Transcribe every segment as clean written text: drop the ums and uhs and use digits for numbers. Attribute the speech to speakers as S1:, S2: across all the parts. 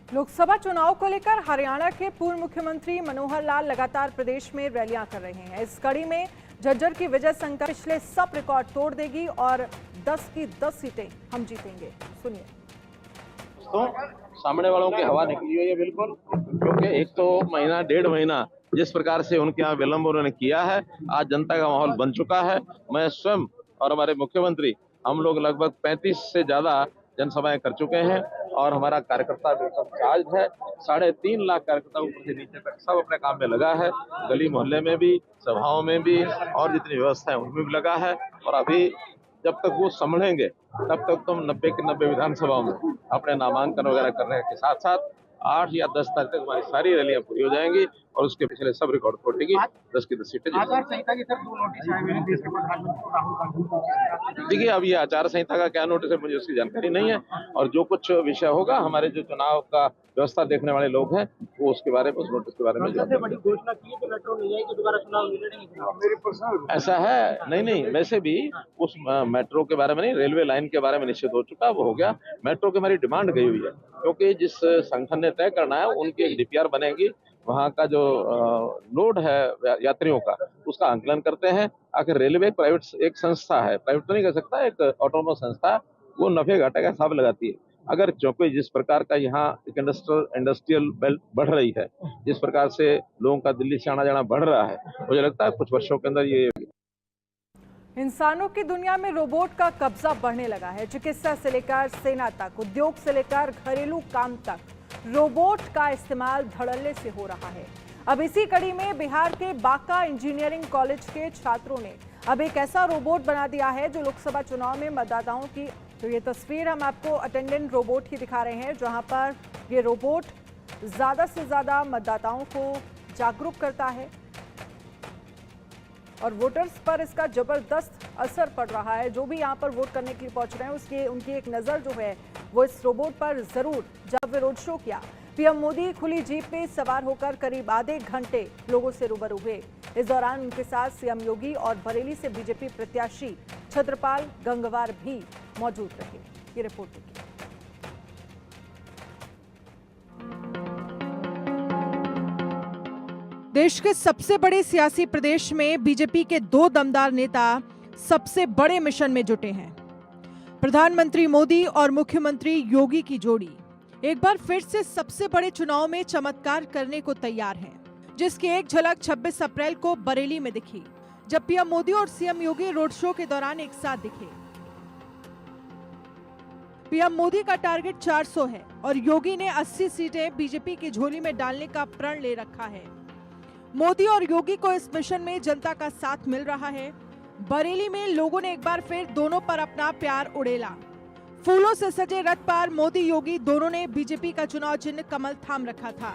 S1: लोकसभा चुनाव को लेकर हरियाणा के पूर्व मुख्यमंत्री मनोहर लाल लगातार प्रदेश में रैलियां कर रहे हैं। इस कड़ी में झज्जर की विजय संकल्प पिछले सब रिकॉर्ड तोड़ देगी और 10 की 10 सीटें हम जीतेंगे। सुनिए।
S2: तो सामने वालों की हवा निकली हुई है बिल्कुल, क्योंकि एक तो महीना डेढ़ महीना जिस प्रकार से उनके यहाँ विलंब उन्होंने किया है, आज जनता का माहौल बन चुका है। मैं स्वयं और हमारे मुख्यमंत्री हम लोग लगभग 35 से ज्यादा जनसभाएं कर चुके हैं और हमारा कार्यकर्ता बिल्कुल चार्ज है। 3.5 लाख कार्यकर्ता ऊपर से नीचे तक सब अपने काम में लगा है। गली मोहल्ले में भी, सभाओं में भी और जितनी व्यवस्था है उनमें भी लगा है। और अभी जब तक वो संभलेंगे तब तक तुम 90 की 90 विधानसभाओं में अपने नामांकन वगैरह करने के साथ साथ 8 या 10 तारीख तक हमारी सारी रैलियां पूरी हो जाएंगी और उसके पिछले सब रिकॉर्ड तोड़ेगी। 10 की 10 सीटें
S3: आचार संहिता के सर 2 नोटिस आए हुए हैं देश के प्रधानमंत्री राहुल गांधी।
S2: देखिए, अब ये आचार संहिता का क्या नोटिस है मुझे उसकी जानकारी नहीं है, और जो कुछ विषय होगा हमारे जो चुनाव का व्यवस्था देखने वाले लोग हैं वो उसके बारे में, उस नोटिस के बारे में
S3: सबसे बड़ी घोषणा की है कि मेट्रो नहीं आएगी, दोबारा चुनाव नहीं लड़ेंगे। मेरी पर्सनल
S2: ऐसा है नहीं, वैसे भी उस मेट्रो के बारे में नहीं, रेलवे लाइन के बारे में निश्चित हो चुका, वो हो गया। मेट्रो की हमारी डिमांड गई हुई है, क्योंकि जिस संगठन ने तय करना है उनकी एक डीपीआर बनेगी। वहाँ का जो लोड है यात्रियों का, उसका आंकलन करते हैं। आखिर रेलवे प्राइवेट एक संस्था है, प्राइवेट तो नहीं कह सकता, एक ऑटोनोमस संस्था, वो नफे घाटे का हिसाब लगाती है। अगर क्योंकि जिस प्रकार का यहाँ एक इंडस्ट्रियल बेल्ट बढ़ रही है, जिस प्रकार से लोगों का दिल्ली से आना जाना बढ़ रहा है, मुझे लगता है कुछ वर्षों के अंदर ये
S1: इंसानों की दुनिया में रोबोट का कब्जा बढ़ने लगा है। चिकित्सा से लेकर सेना तक, उद्योग से लेकर घरेलू काम तक रोबोट का इस्तेमाल धड़ल्ले से हो रहा है। अब इसी कड़ी में बिहार के बांका इंजीनियरिंग कॉलेज के छात्रों ने अब एक ऐसा रोबोट बना दिया है जो लोकसभा चुनाव में मतदाताओं की, तो ये तस्वीर हम आपको अटेंडेंट रोबोट की दिखा रहे हैं, जहां पर ये रोबोट ज्यादा से ज्यादा मतदाताओं को जागरूक करता है और वोटर्स पर इसका जबरदस्त असर पड़ रहा है। जो भी यहाँ पर वोट करने के लिए पहुंच रहे हैं उसकी उनकी एक नज़र जो है वो इस रोबोट पर जरूर। जब वे रोड शो किया, पीएम मोदी खुली जीप पे सवार होकर करीब आधे घंटे लोगों से रूबरू हुए। इस दौरान उनके साथ सीएम योगी और बरेली से बीजेपी प्रत्याशी छत्रपाल गंगवार भी मौजूद रहे। ये रिपोर्ट देखिए। देश के सबसे बड़े सियासी प्रदेश में बीजेपी के 2 दमदार नेता सबसे बड़े मिशन में जुटे हैं। प्रधानमंत्री मोदी और मुख्यमंत्री योगी की जोड़ी एक बार फिर से सबसे बड़े चुनाव में चमत्कार करने को तैयार है, जिसकी एक झलक 26 अप्रैल को बरेली में दिखी, जब पीएम मोदी और सीएम योगी रोड शो के दौरान एक साथ दिखे। पीएम मोदी का टारगेट 400 है और योगी ने 80 सीटें बीजेपी की झोली में डालने का प्रण ले रखा है। मोदी और योगी को इस मिशन में जनता का साथ मिल रहा है। बरेली में लोगों ने एक बार फिर दोनों पर अपना प्यार उड़ेला। फूलों से सजे रथ पर मोदी योगी दोनों ने बीजेपी का चुनाव चिन्ह कमल थाम रखा था।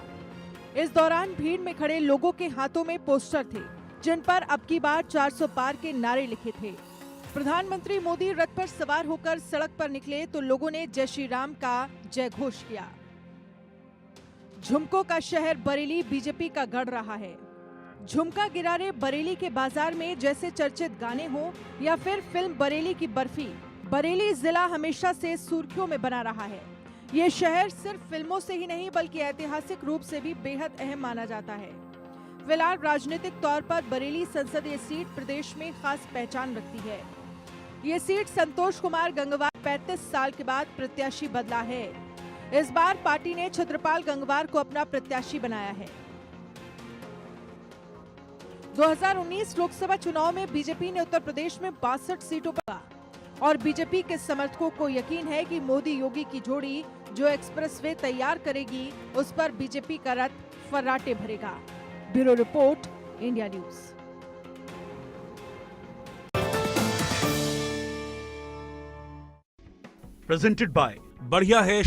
S1: इस दौरान भीड़ में खड़े लोगों के हाथों में पोस्टर थे, जिन पर अब की बार 400 पार के नारे लिखे थे। प्रधानमंत्री मोदी रथ पर सवार होकर सड़क पर निकले तो लोगों ने जय श्री राम का जय घोष किया। झुमकों का शहर बरेली बीजेपी का गढ़ रहा है। झुमका गिरारे बरेली के बाजार में जैसे चर्चित गाने हो या फिर फिल्म बरेली की बर्फी, बरेली जिला हमेशा से सुर्खियों में बना रहा है। ये शहर सिर्फ फिल्मों से ही नहीं बल्कि ऐतिहासिक रूप से भी बेहद अहम माना जाता है। फिलहाल राजनीतिक तौर पर बरेली संसदीय सीट प्रदेश में खास पहचान रखती है। ये सीट संतोष कुमार गंगवार 35 साल के बाद प्रत्याशी बदला है। इस बार पार्टी ने छत्रपाल गंगवार को अपना प्रत्याशी बनाया है। 2019 लोकसभा चुनाव में बीजेपी ने उत्तर प्रदेश में 62 सीटों पर और बीजेपी के समर्थकों को यकीन है कि मोदी योगी की जोड़ी जो एक्सप्रेसवे तैयार करेगी उस पर बीजेपी का रथ फर्राटे भरेगा। Bureau report, India news.
S4: Presented by बढ़िया है।